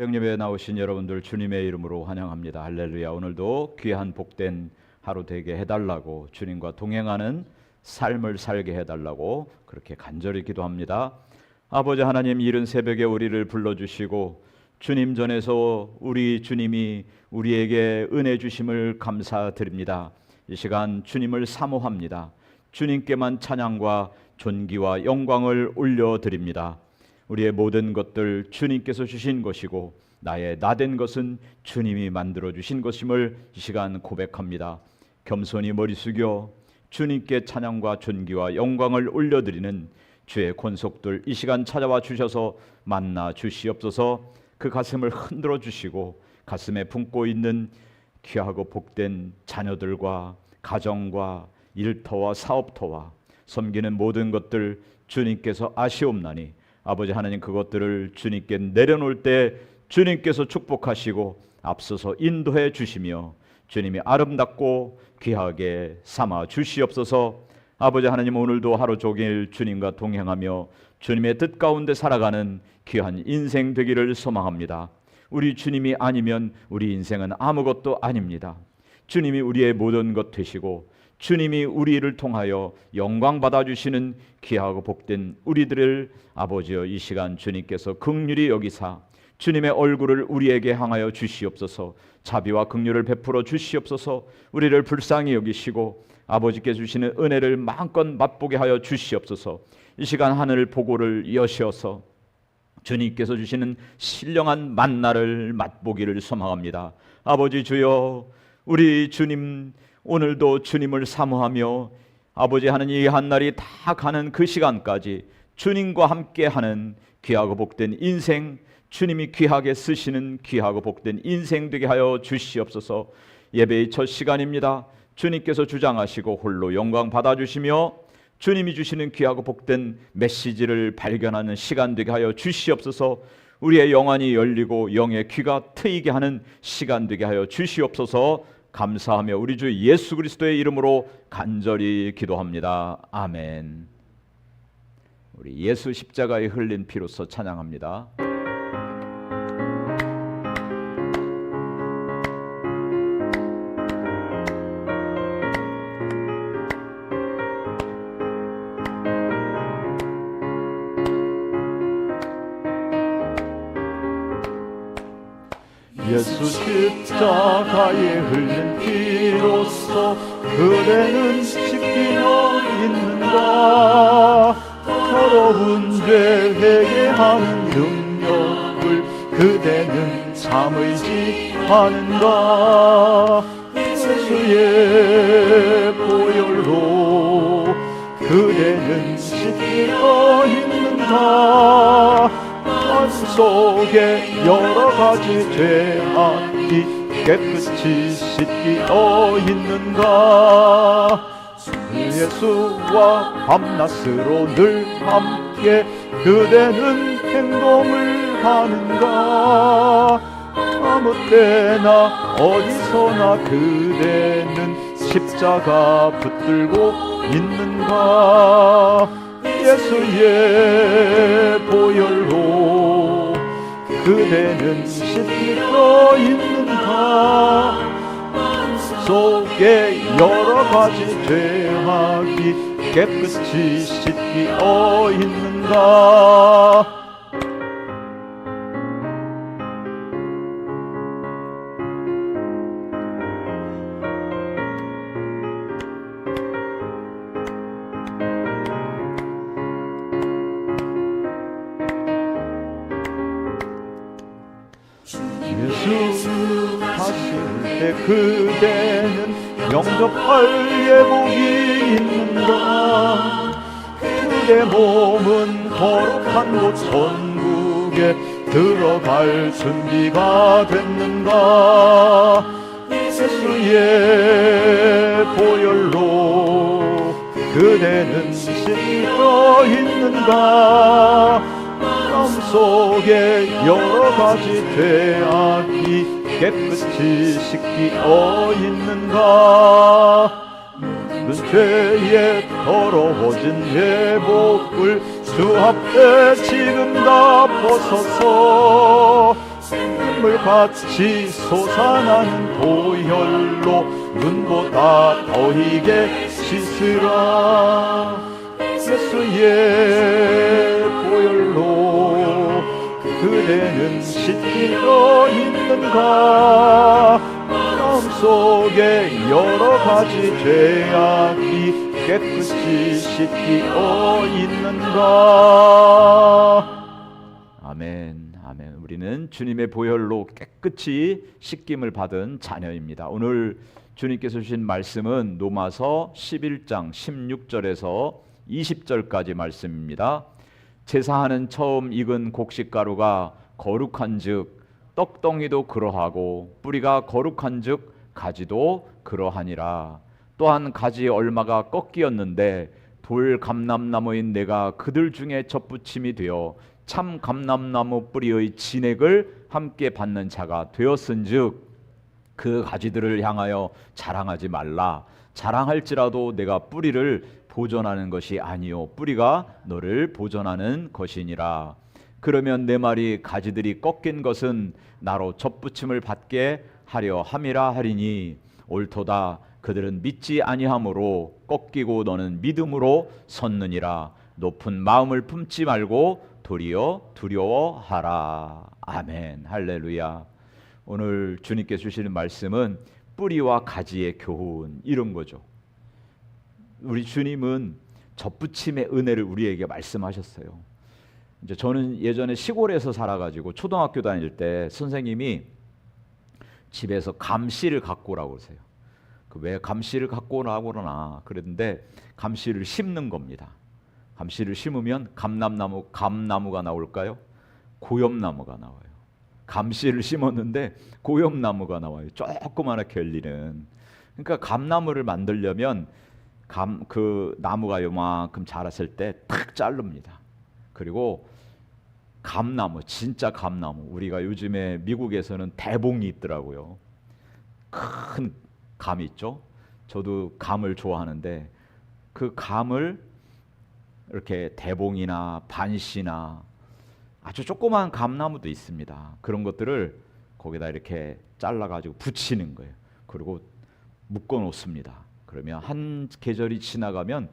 새벽예배에 나오신 여러분들 주님의 이름으로 환영합니다. 할렐루야. 오늘도 귀한 복된 하루 되게 해달라고, 주님과 동행하는 삶을 살게 해달라고 그렇게 간절히 기도합니다. 아버지 하나님, 이른 새벽에 우리를 불러주시고 주님 전에서 우리 주님이 우리에게 은혜 주심을 감사드립니다. 이 시간 주님을 사모합니다. 주님께만 찬양과 존귀와 영광을 올려드립니다. 우리의 모든 것들 주님께서 주신 것이고 나의 나된 것은 주님이 만들어 주신 것임을 이 시간 고백합니다. 겸손히 머리 숙여 주님께 찬양과 존귀와 영광을 올려드리는 주의 권속들 이 시간 찾아와 주셔서 만나 주시옵소서. 그 가슴을 흔들어 주시고 가슴에 품고 있는 귀하고 복된 자녀들과 가정과 일터와 사업터와 섬기는 모든 것들 주님께서 아시옵나니 아버지 하나님, 그것들을 주님께 내려놓을 때 주님께서 축복하시고 앞서서 인도해 주시며 주님이 아름답고 귀하게 삼아 주시옵소서. 아버지 하나님, 오늘도 하루 종일 주님과 동행하며 주님의 뜻 가운데 살아가는 귀한 인생 되기를 소망합니다. 우리 주님이 아니면 우리 인생은 아무것도 아닙니다. 주님이 우리의 모든 것 되시고 주님이 우리를 통하여 영광 받아주시는 귀하고 복된 우리들을 아버지여 이 시간 주님께서 긍휼히 여기사 주님의 얼굴을 우리에게 향하여 주시옵소서. 자비와 긍휼을 베풀어 주시옵소서. 우리를 불쌍히 여기시고 아버지께 주시는 은혜를 마음껏 맛보게 하여 주시옵소서. 이 시간 하늘 보고를 여셔서 주님께서 주시는 신령한 만나를 맛보기를 소망합니다. 아버지 주여, 우리 주님 오늘도 주님을 사모하며 아버지 하나님, 이 한날이 다 가는 그 시간까지 주님과 함께하는 귀하고 복된 인생, 주님이 귀하게 쓰시는 귀하고 복된 인생 되게 하여 주시옵소서. 예배의 첫 시간입니다. 주님께서 주장하시고 홀로 영광 받아주시며 주님이 주시는 귀하고 복된 메시지를 발견하는 시간 되게 하여 주시옵소서. 우리의 영안이 열리고 영의 귀가 트이게 하는 시간 되게 하여 주시옵소서. 감사하며 우리 주 예수 그리스도의 이름으로 간절히 기도합니다. 아멘. 우리 예수 십자가에 흘린 피로써 찬양합니다. 예수 십자가에 흘린 피로써 그대는 씻기어 있는가. 더러운 죄 회개하는 능력을 그대는 참 의지하는가. 예수의 보혈로 그대는 씻기어 있는가. 속에 여러 가지 죄악이 깨끗이 씻기어 있는가. 예수와 밤낮으로 늘 함께 그대는 행동을 하는가. 아무 때나 어디서나 그대는 십자가 붙들고 있는가. 예수의 보혈로 그대는 씻기어 있는가. 속에 여러 가지 죄악이 깨끗이 씻기어 있는가. 예수 하실 때 그대는 영접할 예복이 있는가. 그대 몸은 거룩한 곳 천국에 들어갈 준비가 됐는가. 예수의 보혈로 그대는 씻겨 있는가. 마음속에 여러 가지 죄악이 깨끗이 씻기어 있는가. 모든 죄에 더러워진 예복을 주 앞에 지금 다 벗어서 물같이 솟아나는 보혈로 눈보다 더히게 씻으라. 예수의 보혈로 그대는 씻기어 있는가? 마음속에 여러 가지 죄악이 깨끗이 씻기어 있는가? 아멘, 아멘. 우리는 주님의 보혈로 깨끗이 씻김을 받은 자녀입니다. 오늘 주님께서 주신 말씀은 로마서 11장 16절에서 20절까지 말씀입니다. 제사하는 처음 익은 곡식가루가 거룩한즉 떡덩이도 그러하고 뿌리가 거룩한즉 가지도 그러하니라. 또한 가지 얼마가 꺾이었는데 돌 감람나무인 내가 그들 중에 접붙임이 되어 참 감람나무 뿌리의 진액을 함께 받는 자가 되었은즉 그 가지들을 향하여 자랑하지 말라. 자랑할지라도 내가 뿌리를 보존하는 것이 아니요 뿌리가 너를 보존하는 것이니라. 그러면 내 말이 가지들이 꺾인 것은 나로 접붙임을 받게 하려 함이라 하리니 옳도다. 그들은 믿지 아니함으로 꺾이고 너는 믿음으로 섰느니라. 높은 마음을 품지 말고 도리어 두려워하라. 아멘. 할렐루야. 오늘 주님께 주시는 말씀은 뿌리와 가지의 교훈, 이런 거죠. 우리 주님은 접붙임의 은혜를 우리에게 말씀하셨어요. 이제 저는 예전에 시골에서 살아가지고 초등학교 다닐 때 선생님이 집에서 감씨를 갖고 오라고 그러세요. 왜 감씨를 갖고 오라고 그러나 그랬는데 감씨를 심는 겁니다. 감씨를 심으면 감나무가 나올까요? 고엽나무가 나와요. 감씨를 심었는데 고엽나무가 나와요. 조그맣게 열리는. 그러니까 감나무를 만들려면 그 나무가 요만큼 자랐을 때 탁 자릅니다. 그리고 감나무, 진짜 감나무, 우리가 요즘에 미국에서는 대봉이 있더라고요. 큰 감이 있죠. 저도 감을 좋아하는데 그 감을 이렇게 대봉이나 반시나 아주 조그마한 감나무도 있습니다. 그런 것들을 거기다 이렇게 잘라가지고 붙이는 거예요. 그리고 묶어 놓습니다. 그러면 한 계절이 지나가면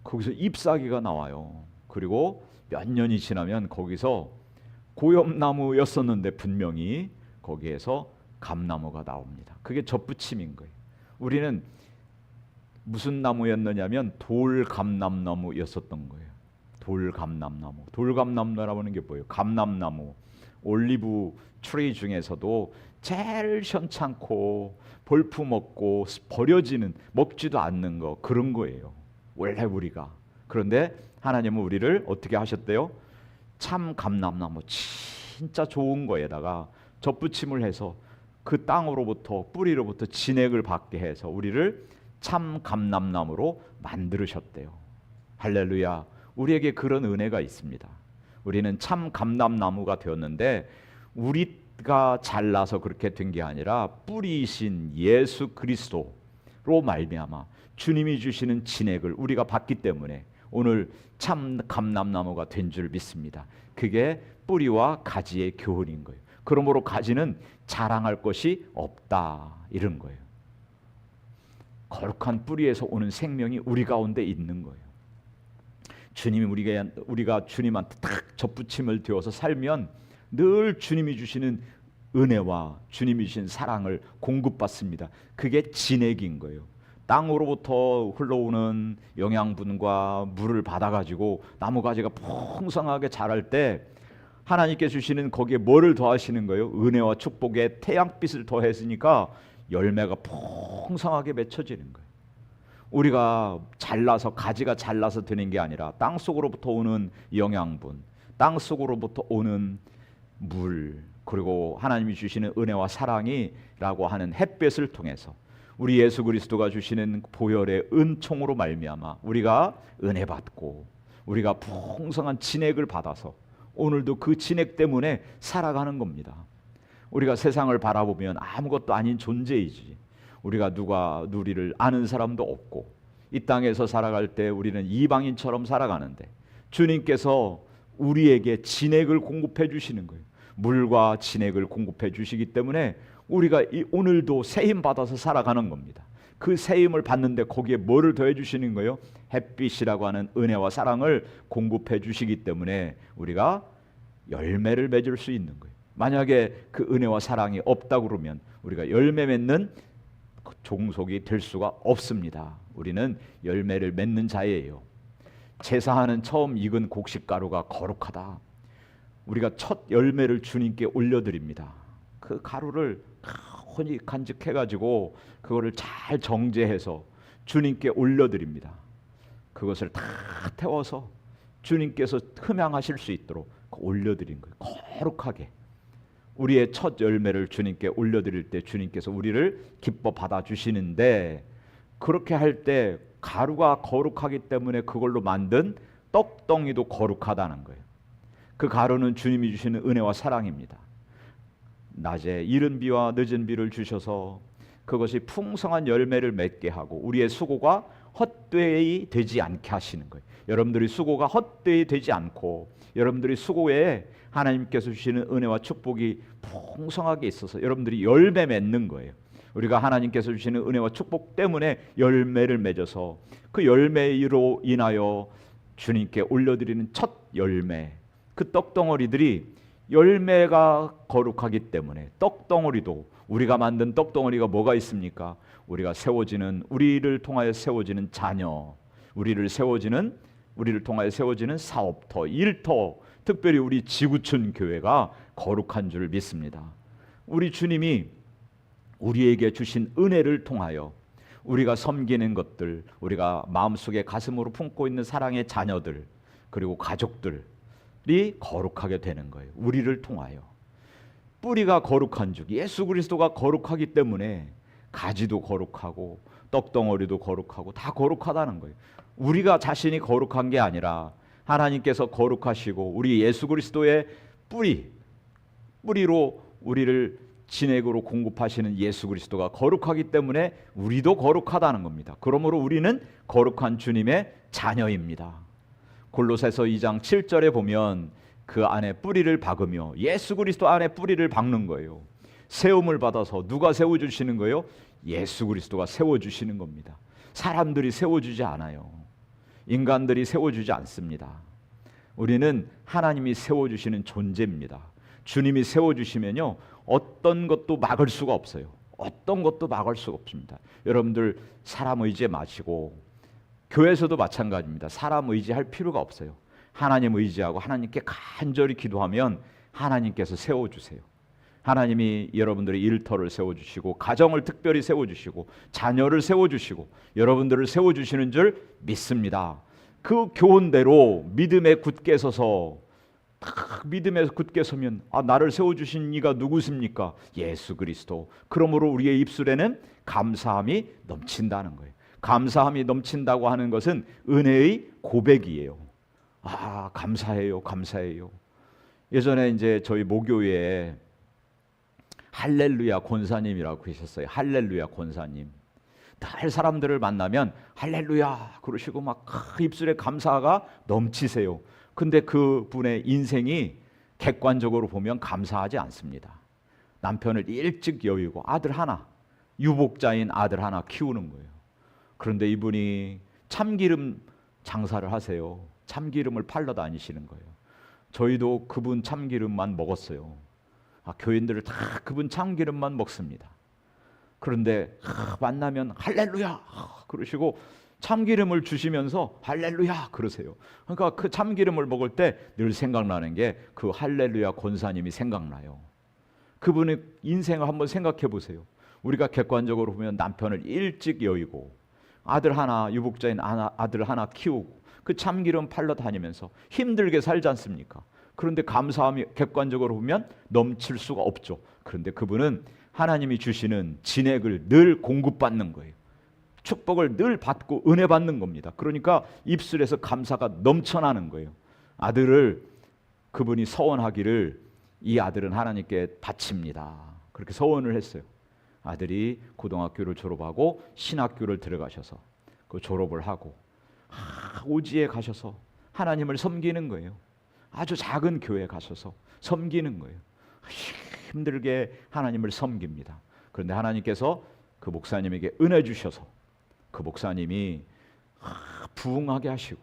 거기서 잎사귀가 나와요. 그리고 몇 년이 지나면 거기서 고엽나무였었는데 분명히 거기에서 감나무가 나옵니다. 그게 접붙임인 거예요. 우리는 무슨 나무였느냐면 돌감람나무였었던 거예요. 돌감람나무. 돌감람나무라고 하는 게 뭐예요? 감람나무, 올리브 트리 중에서도 제일 현찮고 볼품 없고 버려지는, 먹지도 않는 거, 그런 거예요. 원래 우리가. 그런데 하나님은 우리를 어떻게 하셨대요? 참 감람나무, 진짜 좋은 거에다가 접붙임을 해서 그 땅으로부터, 뿌리로부터 진액을 받게 해서 우리를 참 감람나무로 만들으셨대요. 할렐루야. 우리에게 그런 은혜가 있습니다. 우리는 참 감람나무가 되었는데 우리가 잘나서 그렇게 된 게 아니라 뿌리이신 예수 그리스도로 말미암아 주님이 주시는 진액을 우리가 받기 때문에 오늘 참 감람나무가 된 줄 믿습니다. 그게 뿌리와 가지의 교훈인 거예요. 그러므로 가지는 자랑할 것이 없다, 이런 거예요. 거룩한 뿌리에서 오는 생명이 우리 가운데 있는 거예요. 주님이 우리가 주님한테 딱 접붙임을 되어서 살면 늘 주님이 주시는 은혜와 주님이 주신 사랑을 공급받습니다. 그게 진액인 거예요. 땅으로부터 흘러오는 영양분과 물을 받아가지고 나무가지가 풍성하게 자랄 때 하나님께 주시는 거기에 뭐를 더하시는 거예요? 은혜와 축복에 태양빛을 더했으니까 열매가 풍성하게 맺혀지는 거예요. 우리가 잘나서, 가지가 잘나서 되는 게 아니라 땅속으로부터 오는 영양분, 땅속으로부터 오는 물, 그리고 하나님이 주시는 은혜와 사랑이라고 하는 햇볕을 통해서 우리 예수 그리스도가 주시는 보혈의 은총으로 말미암아 우리가 은혜 받고 우리가 풍성한 진액을 받아서 오늘도 그 진액 때문에 살아가는 겁니다. 우리가 세상을 바라보면 아무것도 아닌 존재이지, 우리가 우리를 아는 사람도 없고 이 땅에서 살아갈 때 우리는 이방인처럼 살아가는데 주님께서 우리에게 진액을 공급해 주시는 거예요. 물과 진액을 공급해 주시기 때문에 우리가 오늘도 세임 받아서 살아가는 겁니다. 그 세임을 받는데 거기에 뭐를 더해 주시는 거예요? 햇빛이라고 하는 은혜와 사랑을 공급해 주시기 때문에 우리가 열매를 맺을 수 있는 거예요. 만약에 그 은혜와 사랑이 없다 그러면 우리가 열매 맺는 종속이 될 수가 없습니다. 우리는 열매를 맺는 자예요. 제사하는 처음 익은 곡식가루가 거룩하다. 우리가 첫 열매를 주님께 올려드립니다. 그 가루를 혼이 간직해가지고 그거를 잘 정제해서 주님께 올려드립니다. 그것을 다 태워서 주님께서 흠양하실 수 있도록 올려드린 거예요. 거룩하게 우리의 첫 열매를 주님께 올려드릴 때 주님께서 우리를 기뻐 받아주시는데, 그렇게 할 때 가루가 거룩하기 때문에 그걸로 만든 떡덩이도 거룩하다는 거예요. 그 가루는 주님이 주시는 은혜와 사랑입니다. 낮에 이른 비와 늦은 비를 주셔서 그것이 풍성한 열매를 맺게 하고 우리의 수고가 헛되이 되지 않게 하시는 거예요. 여러분들이 수고가 헛되이 되지 않고 여러분들이 수고에 하나님께서 주시는 은혜와 축복이 풍성하게 있어서 여러분들이 열매 맺는 거예요. 우리가 하나님께서 주시는 은혜와 축복 때문에 열매를 맺어서 그 열매로 인하여 주님께 올려드리는 첫 열매, 그 떡덩어리들이 열매가 거룩하기 때문에 떡덩어리도, 우리가 만든 떡덩어리가 뭐가 있습니까? 우리가 세워지는, 우리를 통하여 세워지는 자녀, 우리를 통하여 세워지는 사업터, 일터, 특별히 우리 지구촌 교회가 거룩한 줄 믿습니다. 우리 주님이 우리에게 주신 은혜를 통하여 우리가 섬기는 것들, 우리가 마음속에 가슴으로 품고 있는 사랑의 자녀들, 그리고 가족들이 거룩하게 되는 거예요. 우리를 통하여. 뿌리가 거룩한 줄, 예수 그리스도가 거룩하기 때문에 가지도 거룩하고 떡덩어리도 거룩하고 다 거룩하다는 거예요. 우리가 자신이 거룩한 게 아니라 하나님께서 거룩하시고 우리 예수 그리스도의 뿌리로 우리를 진액으로 공급하시는 예수 그리스도가 거룩하기 때문에 우리도 거룩하다는 겁니다. 그러므로 우리는 거룩한 주님의 자녀입니다. 골로새서 2장 7절에 보면 그 안에 뿌리를 박으며, 예수 그리스도 안에 뿌리를 박는 거예요. 세움을 받아서 누가 세워주시는 거예요? 예수 그리스도가 세워주시는 겁니다. 사람들이 세워주지 않아요. 인간들이 세워주지 않습니다. 우리는 하나님이 세워주시는 존재입니다. 주님이 세워주시면요, 어떤 것도 막을 수가 없어요. 어떤 것도 막을 수가 없습니다. 여러분들 사람 의지하지 마시고, 교회에서도 마찬가지입니다. 사람 의지할 필요가 없어요. 하나님 의지하고 하나님께 간절히 기도하면 하나님께서 세워주세요. 하나님이 여러분들의 일터를 세워주시고, 가정을 특별히 세워주시고, 자녀를 세워주시고, 여러분들을 세워주시는 줄 믿습니다. 그 교훈대로 믿음에 굳게 서서, 믿음에 굳게 서면, 나를 세워주신 이가 누구십니까? 예수 그리스도. 그러므로 우리의 입술에는 감사함이 넘친다는 거예요. 감사함이 넘친다고 하는 것은 은혜의 고백이에요. 감사해요, 감사해요. 예전에 이제 저희 모교회에 할렐루야 권사님이라고 계셨어요. 할렐루야 권사님. 늘 사람들을 만나면 할렐루야 그러시고 막 입술에 감사가 넘치세요. 근데 그 분의 인생이 객관적으로 보면 감사하지 않습니다. 남편을 일찍 여의고 아들 하나, 유복자인 아들 하나 키우는 거예요. 그런데 이분이 참기름 장사를 하세요. 참기름을 팔러 다니시는 거예요. 저희도 그분 참기름만 먹었어요. 교인들을 다 그분 참기름만 먹습니다. 그런데 만나면 할렐루야 그러시고 참기름을 주시면서 할렐루야 그러세요. 그러니까 그 참기름을 먹을 때 늘 생각나는 게 그 할렐루야 권사님이 생각나요. 그분의 인생을 한번 생각해 보세요. 우리가 객관적으로 보면 남편을 일찍 여의고 아들 하나, 유복자인 아들 하나 키우고 그 참기름 팔러 다니면서 힘들게 살지 않습니까? 그런데 감사함이 객관적으로 보면 넘칠 수가 없죠. 그런데 그분은 하나님이 주시는 진액을 늘 공급받는 거예요. 축복을 늘 받고 은혜 받는 겁니다. 그러니까 입술에서 감사가 넘쳐나는 거예요. 아들을 그분이 서원하기를, 이 아들은 하나님께 바칩니다. 그렇게 서원을 했어요. 아들이 고등학교를 졸업하고 신학교를 들어가셔서 그 졸업을 하고 오지에 가셔서 하나님을 섬기는 거예요. 아주 작은 교회에 가셔서 섬기는 거예요. 힘들게 하나님을 섬깁니다. 그런데 하나님께서 그 목사님에게 은혜 주셔서 그 목사님이 부흥하게 하시고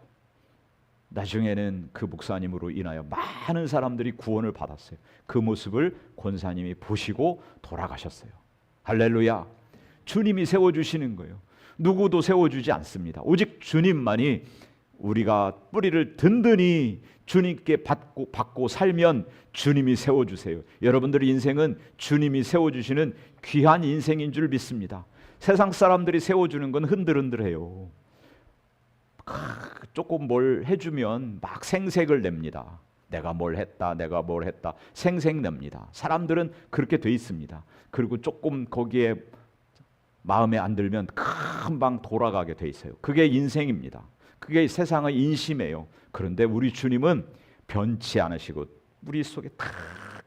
나중에는 그 목사님으로 인하여 많은 사람들이 구원을 받았어요. 그 모습을 권사님이 보시고 돌아가셨어요. 할렐루야. 주님이 세워주시는 거예요. 누구도 세워주지 않습니다. 오직 주님만이 우리가 뿌리를 든든히 주님께 받고 살면 주님이 세워주세요. 여러분들의 인생은 주님이 세워주시는 귀한 인생인 줄 믿습니다. 세상 사람들이 세워주는 건 흔들흔들해요. 조금 뭘 해주면 막 생색을 냅니다. 내가 뭘 했다, 내가 뭘 했다 생색 냅니다. 사람들은 그렇게 돼 있습니다. 그리고 조금 거기에 마음에 안 들면 금방 돌아가게 돼 있어요. 그게 인생입니다. 그게 세상의 인심이에요. 그런데 우리 주님은 변치 않으시고 우리 속에 탁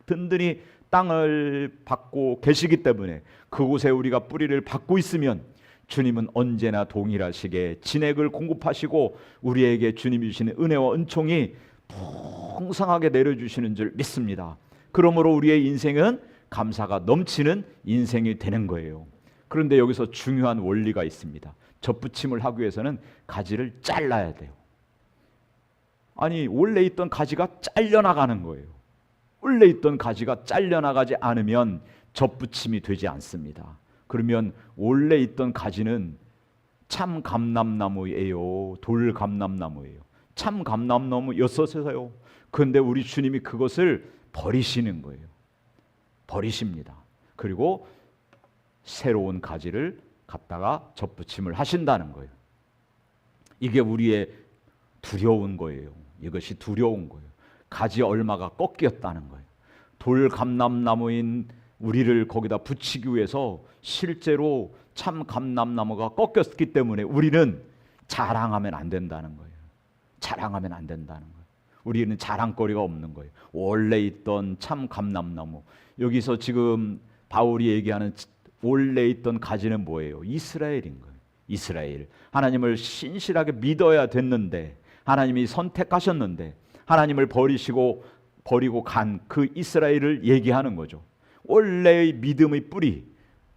든든히 땅을 받고 계시기 때문에 그곳에 우리가 뿌리를 받고 있으면 주님은 언제나 동일하시게 진액을 공급하시고 우리에게 주님이 주시는 은혜와 은총이 풍성하게 내려주시는 줄 믿습니다. 그러므로 우리의 인생은 감사가 넘치는 인생이 되는 거예요. 그런데 여기서 중요한 원리가 있습니다. 접붙임을 하기 위해서는 가지를 잘라야 돼요. 아니 원래 있던 가지가 잘려나가는 거예요. 원래 있던 가지가 잘려나가지 않으면 접붙임이 되지 않습니다. 그러면 원래 있던 가지는 참 감람나무예요, 돌 감람나무예요. 참 감람나무였었어요. 그런데 우리 주님이 그것을 버리시는 거예요. 버리십니다. 그리고 새로운 가지를 갖다가 접붙임을 하신다는 거예요. 이게 우리의 두려운 거예요. 이것이 두려운 거예요. 가지 얼마가 꺾였다는 거예요. 돌 감람나무인 우리를 거기다 붙이기 위해서 실제로 참 감람나무가 꺾였기 때문에 우리는 자랑하면 안 된다는 거예요. 자랑하면 안 된다는 거예요. 우리는 자랑거리가 없는 거예요. 원래 있던 참 감람나무. 여기서 지금 바울이 얘기하는 원래 있던 가지는 뭐예요? 이스라엘인 거예요. 이스라엘. 하나님을 신실하게 믿어야 됐는데 하나님이 선택하셨는데 하나님을 버리고 간 그 이스라엘을 얘기하는 거죠. 원래의 믿음의 뿌리,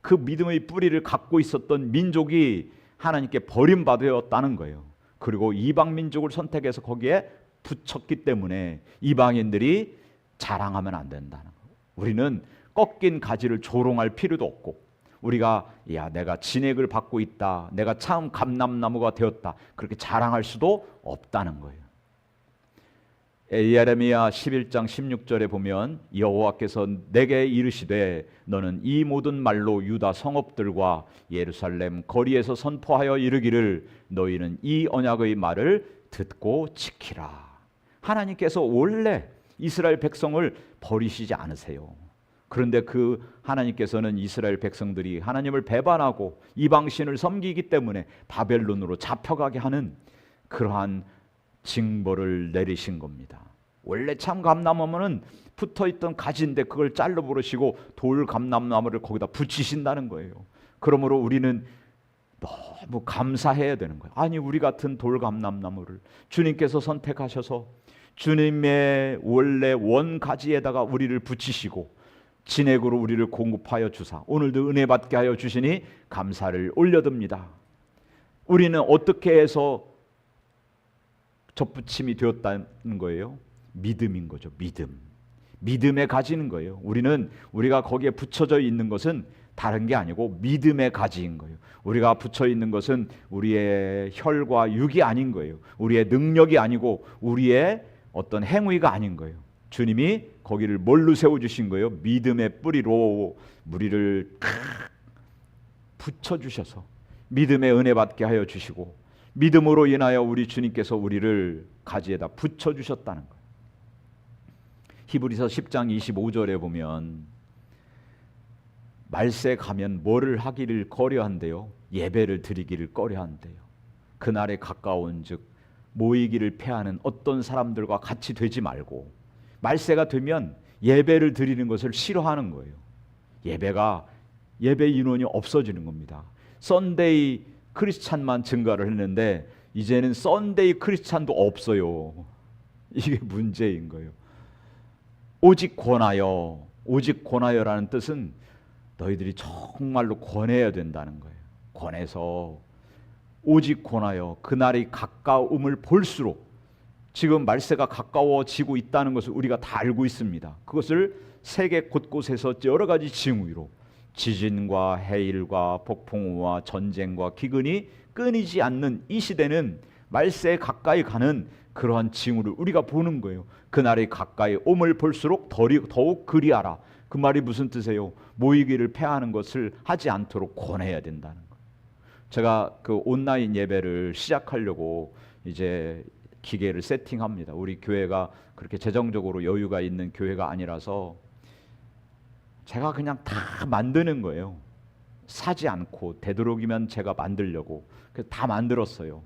그 믿음의 뿌리를 갖고 있었던 민족이 하나님께 버림받았다는 거예요. 그리고 이방 민족을 선택해서 거기에 붙였기 때문에 이방인들이 자랑하면 안 된다는 거예요. 우리는 꺾인 가지를 조롱할 필요도 없고 우리가 내가 진액을 받고 있다, 내가 참 감람나무가 되었다 그렇게 자랑할 수도 없다는 거예요. 예레미야 11장 16절에 보면 여호와께서 내게 이르시되 너는 이 모든 말로 유다 성읍들과 예루살렘 거리에서 선포하여 이르기를 너희는 이 언약의 말을 듣고 지키라. 하나님께서 원래 이스라엘 백성을 버리시지 않으세요. 그런데 그 하나님께서는 이스라엘 백성들이 하나님을 배반하고 이방신을 섬기기 때문에 바벨론으로 잡혀가게 하는 그러한 징벌을 내리신 겁니다. 원래 참 감람나무는 붙어있던 가지인데 그걸 잘라 버리시고 돌 감람나무를 거기다 붙이신다는 거예요. 그러므로 우리는 너무 감사해야 되는 거예요. 아니 우리 같은 돌 감람나무를 주님께서 선택하셔서 주님의 원래 원가지에다가 우리를 붙이시고 진액으로 우리를 공급하여 주사 오늘도 은혜 받게 하여 주시니 감사를 올려듭니다. 우리는 어떻게 해서 접붙임이 되었다는 거예요? 믿음인 거죠. 믿음에 가지는 거예요. 우리가 거기에 붙여져 있는 것은 다른 게 아니고 믿음의 가지인 거예요. 우리가 붙여 있는 것은 우리의 혈과 육이 아닌 거예요. 우리의 능력이 아니고 우리의 어떤 행위가 아닌 거예요. 주님이 거기를 뭘로 세워주신 거예요? 믿음의 뿌리로 우리를 붙여주셔서 믿음의 은혜 받게 하여 주시고 믿음으로 인하여 우리 주님께서 우리를 가지에다 붙여주셨다는 거예요. 히브리서 10장 25절에 보면 말세 가면 뭐를 하기를 꺼려한대요? 예배를 드리기를 꺼려한대요. 그날에 가까운 즉 모이기를 패하는 어떤 사람들과 같이 되지 말고 말세가 되면 예배를 드리는 것을 싫어하는 거예요. 예배 인원이 없어지는 겁니다. 썬데이 크리스찬만 증가를 했는데 이제는 썬데이 크리스찬도 없어요. 이게 문제인 거예요. 오직 권하여 오직 권하여라는 뜻은 너희들이 정말로 권해야 된다는 거예요. 권해서 오직 권하여 그날이 가까움을 볼수록 지금 말세가 가까워지고 있다는 것을 우리가 다 알고 있습니다. 그것을 세계 곳곳에서 여러 가지 징후로 지진과 해일과 폭풍우와 전쟁과 기근이 끊이지 않는 이 시대는 말세에 가까이 가는 그러한 징후를 우리가 보는 거예요. 그날이 가까이 옴을 볼수록 더욱 그리하라. 그 말이 무슨 뜻이에요? 모이기를 패하는 것을 하지 않도록 권해야 된다는 거예요. 제가 그 온라인 예배를 시작하려고 이제 기계를 세팅합니다. 우리 교회가 그렇게 재정적으로 여유가 있는 교회가 아니라서 제가 그냥 다 만드는 거예요. 사지 않고 되도록이면 제가 만들려고. 그래서 다 만들었어요.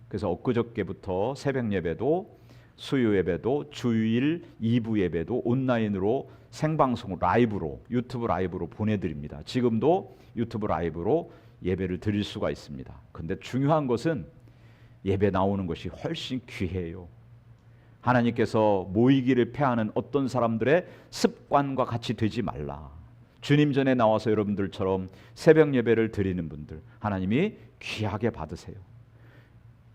그래서 엊그저께부터 새벽 예배도 수요 예배도 주일 2부 예배도 온라인으로 생방송 라이브로 유튜브 라이브로 보내드립니다. 지금도 유튜브 라이브로 예배를 드릴 수가 있습니다. 근데 중요한 것은 예배 나오는 것이 훨씬 귀해요. 하나님께서 모이기를 패하는 어떤 사람들의 습관과 같이 되지 말라. 주님 전에 나와서 여러분들처럼 새벽 예배를 드리는 분들 하나님이 귀하게 받으세요.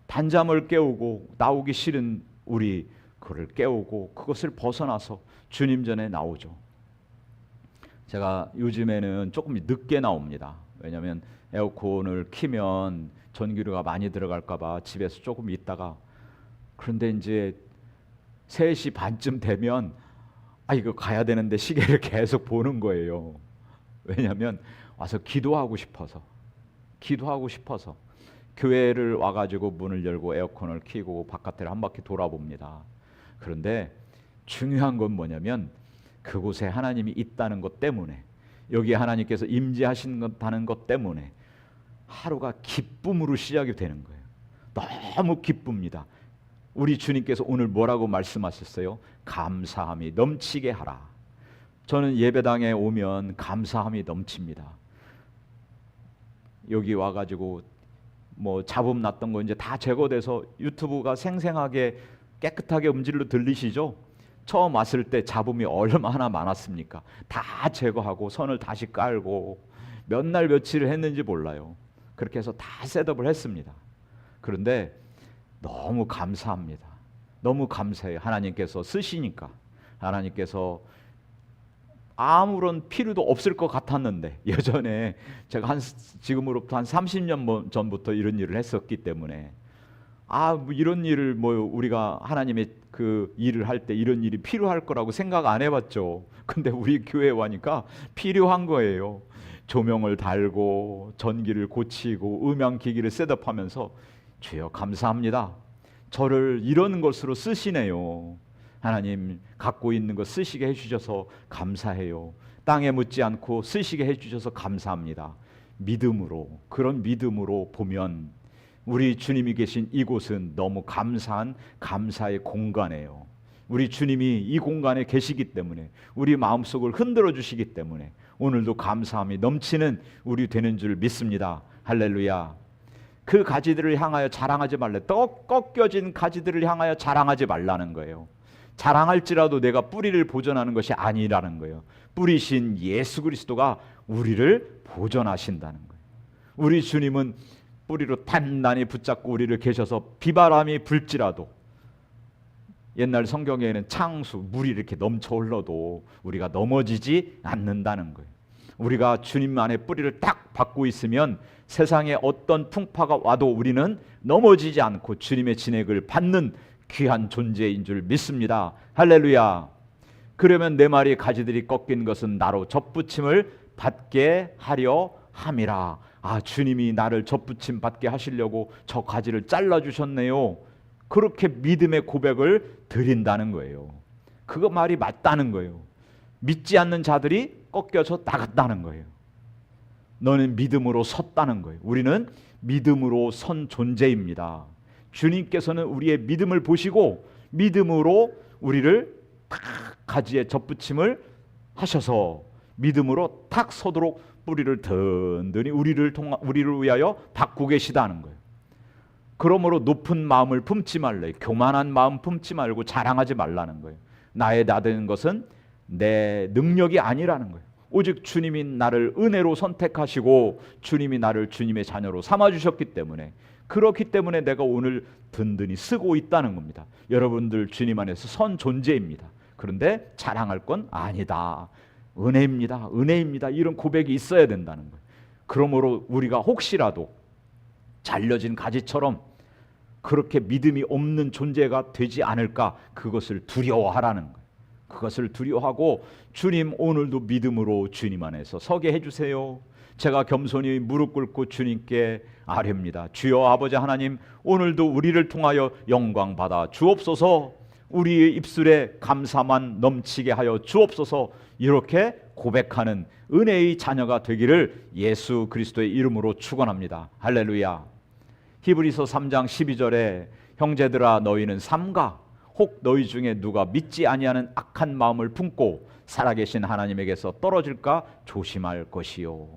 단잠을 깨우고 나오기 싫은 우리 그를 깨우고 그것을 벗어나서 주님 전에 나오죠. 제가 요즘에는 조금 늦게 나옵니다. 왜냐하면 에어컨을 키면 전기료가 많이 들어갈까 봐 집에서 조금 있다가, 그런데 이제 3시 반쯤 되면 이거 가야 되는데 시계를 계속 보는 거예요. 왜냐하면 와서 기도하고 싶어서 교회를 와가지고 문을 열고 에어컨을 켜고 바깥을 한 바퀴 돌아봅니다. 그런데 중요한 건 뭐냐면 그곳에 하나님이 있다는 것 때문에, 여기에 하나님께서 임재하신다는 것 때문에 하루가 기쁨으로 시작이 되는 거예요. 너무 기쁩니다. 우리 주님께서 오늘 뭐라고 말씀하셨어요? 감사함이 넘치게 하라. 저는 예배당에 오면 감사함이 넘칩니다. 여기 와가지고 뭐 잡음 났던 거 이제 다 제거돼서 유튜브가 생생하게 깨끗하게 음질로 들리시죠? 처음 왔을 때 잡음이 얼마나 많았습니까? 다 제거하고 선을 다시 깔고 몇 날 며칠을 했는지 몰라요. 그렇게 해서 다 셋업을 했습니다. 그런데 너무 감사합니다. 너무 감사해요. 하나님께서 쓰시니까. 하나님께서 아무런 필요도 없을 것 같았는데, 예전에 제가 지금으로부터 한 30년 전부터 이런 일을 했었기 때문에 뭐 이런 일을 우리가 하나님의 그 일을 할 때 이런 일이 필요할 거라고 생각 안 해봤죠. 근데 우리 교회에 와니까 필요한 거예요. 조명을 달고 전기를 고치고 음향기기를 셋업하면서 주여 감사합니다. 저를 이런 것으로 쓰시네요. 하나님 갖고 있는 것 쓰시게 해주셔서 감사해요. 땅에 묻지 않고 쓰시게 해주셔서 감사합니다. 믿음으로, 그런 믿음으로 보면 우리 주님이 계신 이곳은 너무 감사한 감사의 공간이에요. 우리 주님이 이 공간에 계시기 때문에, 우리 마음속을 흔들어 주시기 때문에 오늘도 감사함이 넘치는 우리 되는 줄 믿습니다. 할렐루야. 그 가지들을 향하여 자랑하지 말래. 또 꺾여진 가지들을 향하여 자랑하지 말라는 거예요. 자랑할지라도 내가 뿌리를 보존하는 것이 아니라는 거예요. 뿌리신 예수 그리스도가 우리를 보존하신다는 거예요. 우리 주님은 뿌리로 단단히 붙잡고 우리를 계셔서 비바람이 불지라도, 옛날 성경에는 창수, 물이 이렇게 넘쳐 흘러도 우리가 넘어지지 않는다는 거예요. 우리가 주님 안에 뿌리를 딱 받고 있으면 세상에 어떤 풍파가 와도 우리는 넘어지지 않고 주님의 진액을 받는 귀한 존재인 줄 믿습니다. 할렐루야. 그러면 내 말이 가지들이 꺾인 것은 나로 접붙임을 받게 하려 함이라. 주님이 나를 접붙임 받게 하시려고 저 가지를 잘라주셨네요. 그렇게 믿음의 고백을 드린다는 거예요. 그거 말이 맞다는 거예요. 믿지 않는 자들이 꺾여서 나갔다는 거예요. 너는 믿음으로 섰다는 거예요. 우리는 믿음으로 선 존재입니다. 주님께서는 우리의 믿음을 보시고 믿음으로 우리를 탁 가지에 접붙임을 하셔서 믿음으로 탁 서도록 뿌리를 든든히 우리를 위하여 받고 계시다는 거예요. 그러므로 높은 마음을 품지 말래. 교만한 마음 품지 말고 자랑하지 말라는 거예요. 나의 나되는 것은 내 능력이 아니라는 거예요. 오직 주님이 나를 은혜로 선택하시고 주님이 나를 주님의 자녀로 삼아주셨기 때문에, 그렇기 때문에 내가 오늘 든든히 쓰고 있다는 겁니다. 여러분들 주님 안에서 선 존재입니다. 그런데 자랑할 건 아니다. 은혜입니다. 은혜입니다. 이런 고백이 있어야 된다는 거예요. 그러므로 우리가 혹시라도 잘려진 가지처럼 그렇게 믿음이 없는 존재가 되지 않을까, 그것을 두려워하라는 거예요. 그것을 두려워하고, 주님 오늘도 믿음으로 주님 안에서 서게 해주세요. 제가 겸손히 무릎 꿇고 주님께 아뢰옵니다. 주여 아버지 하나님, 오늘도 우리를 통하여 영광 받아 주옵소서. 우리의 입술에 감사만 넘치게 하여 주옵소서. 이렇게 고백하는 은혜의 자녀가 되기를 예수 그리스도의 이름으로 축원합니다. 할렐루야. 히브리서 3장 12절에 형제들아 너희는 삼가 혹 너희 중에 누가 믿지 아니하는 악한 마음을 품고 살아계신 하나님에게서 떨어질까 조심할 것이요.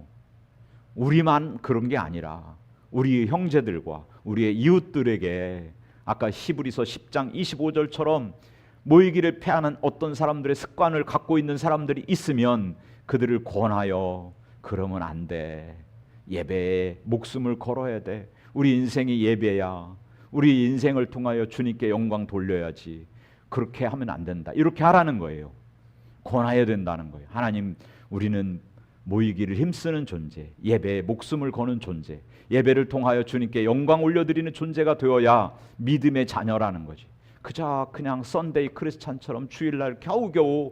우리만 그런 게 아니라 우리의 형제들과 우리의 이웃들에게, 아까 히브리서 10장 25절처럼 모이기를 패하는 어떤 사람들의 습관을 갖고 있는 사람들이 있으면 그들을 권하여 그러면 안 돼. 예배에 목숨을 걸어야 돼. 우리 인생이 예배야. 우리 인생을 통하여 주님께 영광 돌려야지. 그렇게 하면 안 된다. 이렇게 하라는 거예요. 권해야 된다는 거예요. 하나님, 우리는 모이기를 힘쓰는 존재, 예배에 목숨을 거는 존재, 예배를 통하여 주님께 영광 올려드리는 존재가 되어야 믿음의 자녀라는 거지. 그냥 썬데이 크리스찬처럼 주일날 겨우겨우,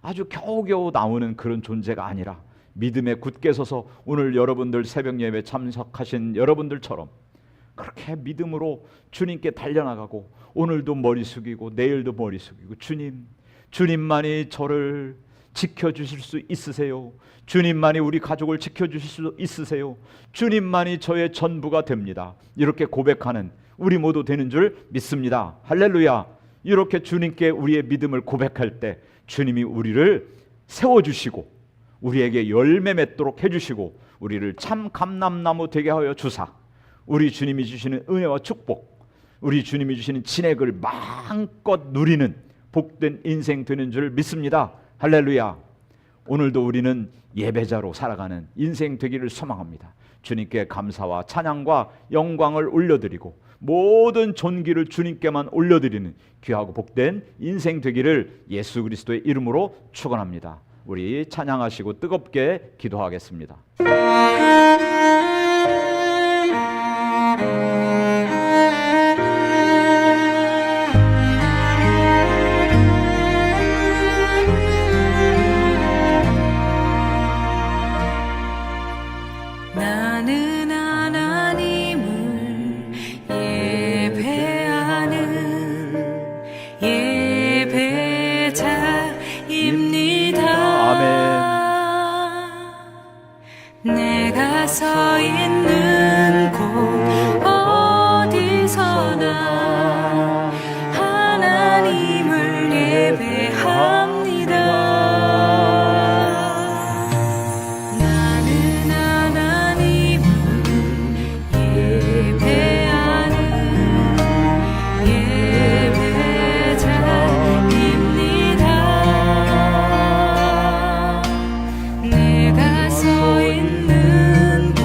아주 겨우겨우 나오는 그런 존재가 아니라 믿음에 굳게 서서 오늘 여러분들 새벽 예배 참석하신 여러분들처럼 그렇게 믿음으로 주님께 달려나가고, 오늘도 머리 숙이고 내일도 머리 숙이고, 주님만이 저를 지켜주실 수 있으세요. 주님만이 우리 가족을 지켜주실 수 있으세요. 주님만이 저의 전부가 됩니다. 이렇게 고백하는 우리 모두 되는 줄 믿습니다. 할렐루야. 이렇게 주님께 우리의 믿음을 고백할 때 주님이 우리를 세워주시고 우리에게 열매 맺도록 해주시고 우리를 참 감람나무 되게 하여 주사, 우리 주님이 주시는 은혜와 축복, 우리 주님이 주시는 진액을 마음껏 누리는 복된 인생 되는 줄 믿습니다. 할렐루야. 오늘도 우리는 예배자로 살아가는 인생 되기를 소망합니다. 주님께 감사와 찬양과 영광을 올려드리고 모든 존귀를 주님께만 올려드리는 귀하고 복된 인생 되기를 예수 그리스도의 이름으로 축원합니다. 우리 찬양하시고 뜨겁게 기도하겠습니다. 나는 하나님을 예배하는 예배자입니다. 내가 서 있는 곳 어디서나 하나님을 예배합니다. 나는 하나님을 예배하는 예배자입니다. 내가 서 있는 곳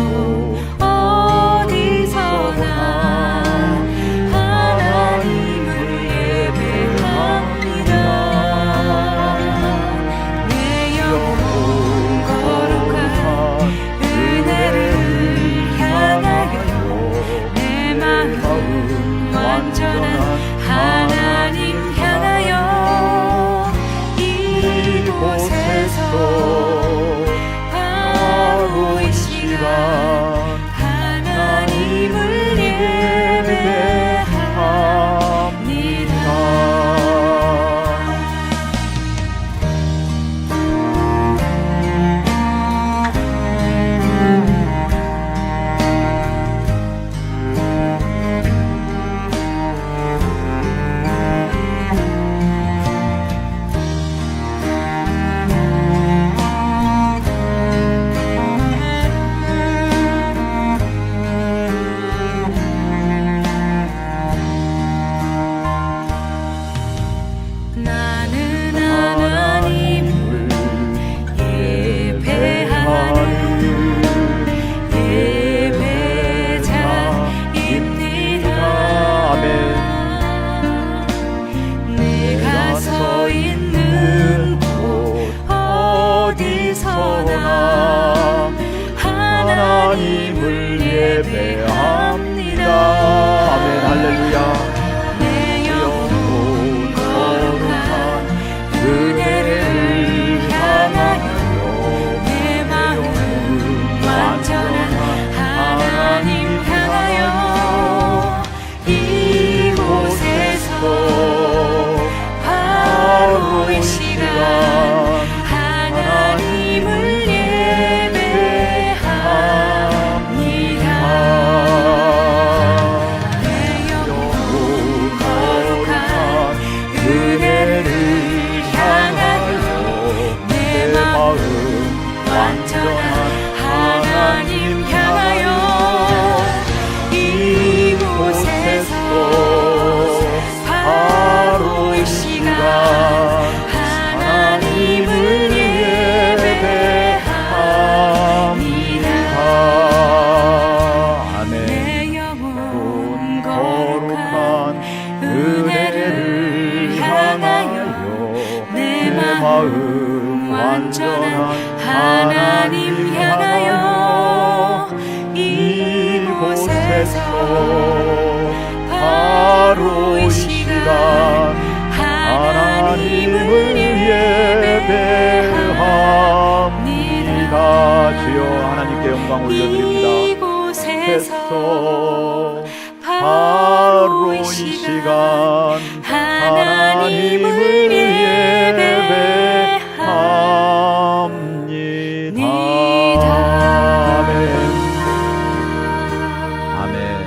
영광 올려드립니다. 이곳에서 바로 이 시간 하나님을 예배합니다. 아멘.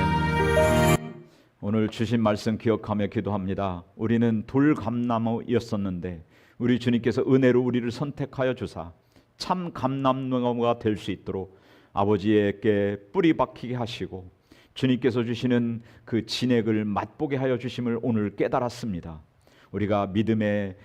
오늘 주신 말씀 기억하며 기도합니다. 우리는 돌감나무였었는데 우리 주님께서 은혜로 우리를 선택하여 주사 참 감람나무가 될 수 있도록 아버지에게 뿌리 박히게 하시고 주님께서 주시는 그 진액을 맛보게 하여 주심을 오늘 깨달았습니다. 우리가 믿음의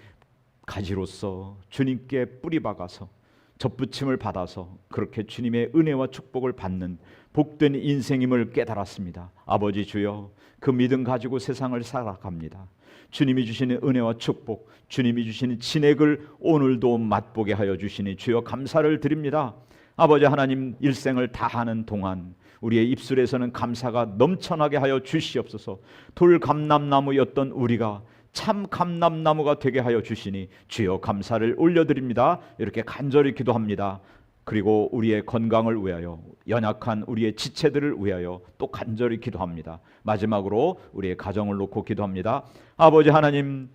가지로서 주님께 뿌리 박아서 접붙임을 받아서 그렇게 주님의 은혜와 축복을 받는 복된 인생임을 깨달았습니다. 아버지 주여, 그 믿음 가지고 세상을 살아갑니다. 주님이 주시는 은혜와 축복, 주님이 주시는 진액을 오늘도 맛보게 하여 주시니 주여 감사를 드립니다. 아버지 하나님, 일생을 다하는 동안 우리의 입술에서는 감사가 넘쳐나게 하여 주시옵소서. 돌감람나무였던 우리가 참 감람나무가 되게 하여 주시니 주여 감사를 올려드립니다. 이렇게 간절히 기도합니다. 그리고 우리의 건강을 위하여, 연약한 우리의 지체들을 위하여 또 간절히 기도합니다. 마지막으로 우리의 가정을 놓고 기도합니다. 아버지 하나님,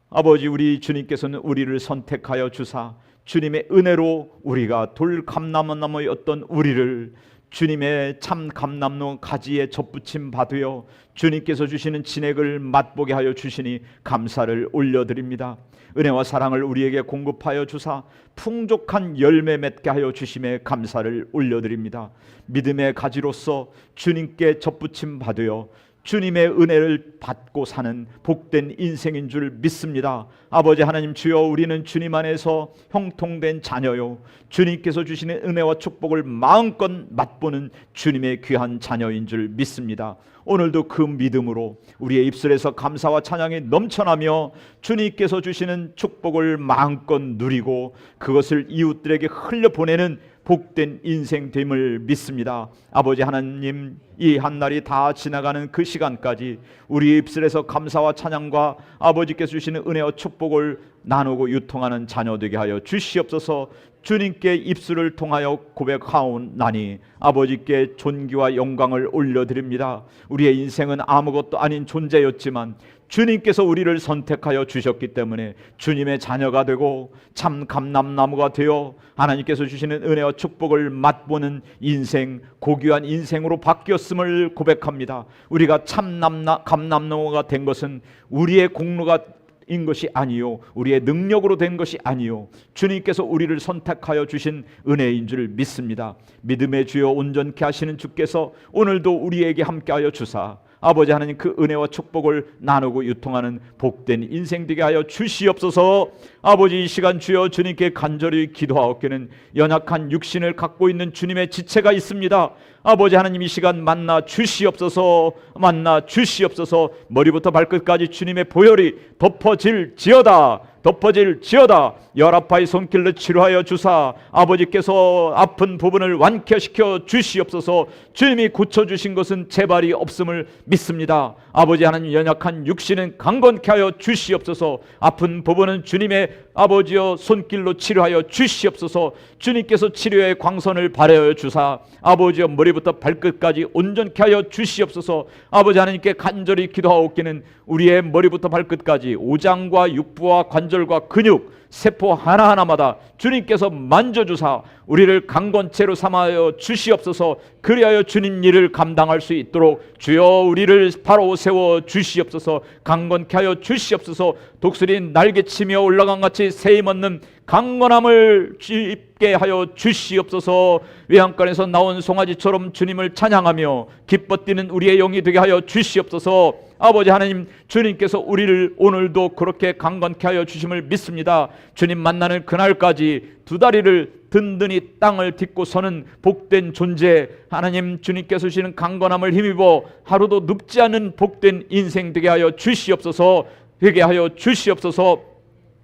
아버지 우리 주님께서는 우리를 선택하여 주사 주님의 은혜로 우리가 돌감람나무였던 우리를 주님의 참 감람나무 가지에 접붙임 받으여 주님께서 주시는 진액을 맛보게 하여 주시니 감사를 올려드립니다. 은혜와 사랑을 우리에게 공급하여 주사 풍족한 열매 맺게 하여 주심에 감사를 올려드립니다. 믿음의 가지로서 주님께 접붙임 받으여 주님의 은혜를 받고 사는 복된 인생인 줄 믿습니다. 아버지 하나님 주여, 우리는 주님 안에서 형통된 자녀요, 주님께서 주시는 은혜와 축복을 마음껏 맛보는 주님의 귀한 자녀인 줄 믿습니다. 오늘도 그 믿음으로 우리의 입술에서 감사와 찬양이 넘쳐나며 주님께서 주시는 축복을 마음껏 누리고 그것을 이웃들에게 흘려보내는 복된 인생 됨을 믿습니다. 아버지 하나님, 이 한날이 다 지나가는 그 시간까지 우리 입술에서 감사와 찬양과 아버지께서 주시는 은혜와 축복을 나누고 유통하는 자녀 되게 하여 주시옵소서. 주님께 입술을 통하여 고백하오나니 아버지께 존귀와 영광을 올려드립니다. 우리의 인생은 아무것도 아닌 존재였지만 주님께서 우리를 선택하여 주셨기 때문에 주님의 자녀가 되고 참 감람나무가 되어 하나님께서 주시는 은혜와 축복을 맛보는 인생, 고귀한 인생으로 바뀌었음을 고백합니다. 우리가 참 감람나무가 된 것은 우리의 공로가 인 것이 아니요, 우리의 능력으로 된 것이 아니요, 주님께서 우리를 선택하여 주신 은혜인 줄 믿습니다. 믿음의 주여 온전케 하시는 주께서 오늘도 우리에게 함께하여 주사 아버지 하나님, 그 은혜와 축복을 나누고 유통하는 복된 인생 되게 하여 주시옵소서. 아버지, 이 시간 주여 주님께 간절히 기도하옵기는 연약한 육신을 갖고 있는 주님의 지체가 있습니다. 아버지 하나님, 이 시간 만나 주시옵소서. 만나 주시옵소서. 머리부터 발끝까지 주님의 보혈이 덮어질지어다. 덮어질지어다. 열아파의 손길로 치료하여 주사 아버지께서 아픈 부분을 완쾌시켜 주시옵소서. 주님이 고쳐주신 것은 재발이 없음을 믿습니다. 아버지 하나님, 연약한 육신은 강건케 하여 주시옵소서. 아픈 부분은 주님의 아버지여 손길로 치료하여 주시옵소서. 주님께서 치료의 광선을 발하여 주사 아버지여 머리부터 발끝까지 온전케 하여 주시옵소서. 아버지 하나님께 간절히 기도하옵기는 우리의 머리부터 발끝까지 오장과 육부와 관절과 근육, 세포 하나하나마다 주님께서 만져주사 우리를 강건체로 삼하여 주시옵소서. 그리하여 주님 일을 감당할 수 있도록 주여 우리를 바로 세워 주시옵소서. 강건케 하여 주시옵소서. 독수리 날개치며 올라간 같이 새 힘없는 강건함을 입게 하여 주시옵소서. 외양간에서 나온 송아지처럼 주님을 찬양하며 기뻐 뛰는 우리의 영이 되게 하여 주시옵소서. 아버지 하나님, 주님께서 우리를 오늘도 그렇게 강건케 하여 주심을 믿습니다. 주님 만나는 그날까지 두 다리를 든든히 땅을 딛고 서는 복된 존재, 하나님 주님께서 주시는 강건함을 힘입어 하루도 눕지 않는 복된 인생 되게 하여 주시옵소서. 되게 하여 주시옵소서.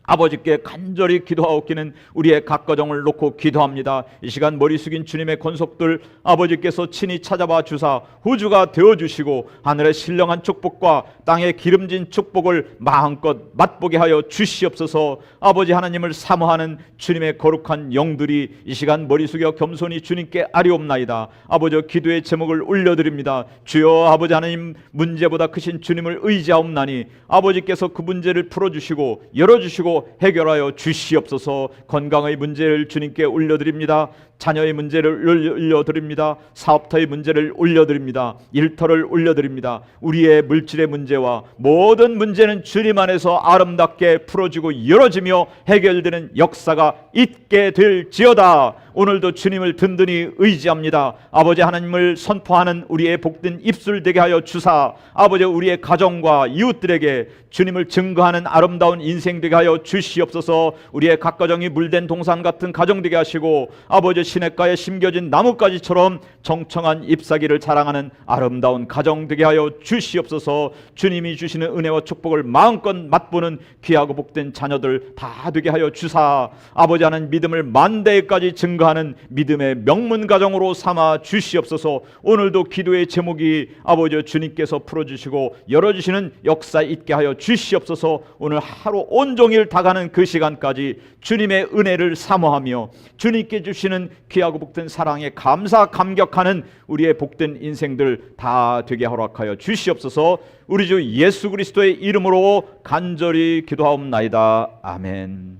아버지께 간절히 기도하옵기는 우리의 각 가정을 놓고 기도합니다. 이 시간 머리 숙인 주님의 권속들 아버지께서 친히 찾아봐 주사 후주가 되어주시고 하늘의 신령한 축복과 땅의 기름진 축복을 마음껏 맛보게 하여 주시옵소서. 아버지 하나님을 사모하는 주님의 거룩한 영들이 이 시간 머리 숙여 겸손히 주님께 아뢰옵나이다. 아버지 기도의 제목을 올려드립니다. 주여 아버지 하나님 문제보다 크신 주님을 의지하옵나니 아버지께서 그 문제를 풀어주시고 열어주시고 해결하여 주시옵소서. 건강의 문제를 주님께 올려드립니다. 자녀의 문제를 올려드립니다. 사업터의 문제를 올려드립니다. 일터를 올려드립니다. 우리의 물질의 문제와 모든 문제는 주님 안에서 아름답게 풀어지고 열어지며 해결되는 역사가 있게 될지어다. 오늘도 주님을 든든히 의지합니다. 아버지 하나님을 선포하는 우리의 복된 입술 되게 하여 주사 아버지 우리의 가정과 이웃들에게 주님을 증거하는 아름다운 인생 되게 하여 주시옵소서. 우리의 각 가정이 물된 동산 같은 가정 되게 하시고 아버지 시냇가에 심겨진 나뭇가지처럼 정청한 잎사귀를 자랑하는 아름다운 가정 되게 하여 주시옵소서. 주님이 주시는 은혜와 축복을 마음껏 맛보는 귀하고 복된 자녀들 다 되게 하여 주사 아버지 하나님 믿음을 만대까지 증거하는 믿음의 명문 가정으로 삼아 주시옵소서. 오늘도 기도의 제목이 아버지 주님께서 풀어주시고 열어주시는 역사 있게 하여 주시옵소서. 오늘 하루 온종일 다가는 그 시간까지 주님의 은혜를 사모하며 주님께 주시는 귀하고 복된 사랑에 감사 감격하는 우리의 복된 인생들 다 되게 허락하여 주시옵소서. 우리 주 예수 그리스도의 이름으로 간절히 기도하옵나이다. 아멘.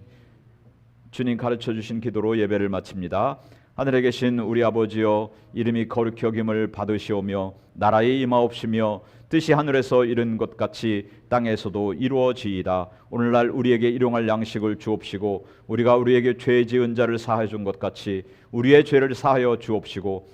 주님 가르쳐 주신 기도로 예배를 마칩니다. 하늘에 계신 우리 아버지여 이름이 거룩히 여김을 받으시오며 나라에 임하옵시며 뜻이 하늘에서 이룬 것 같이 땅에서도 이루어지이다. 오늘날 우리에게 일용할 양식을 주옵시고 우리가 우리에게 죄 지은 자를 사하여 준 것 같이 우리의 죄를 사하여 주옵시고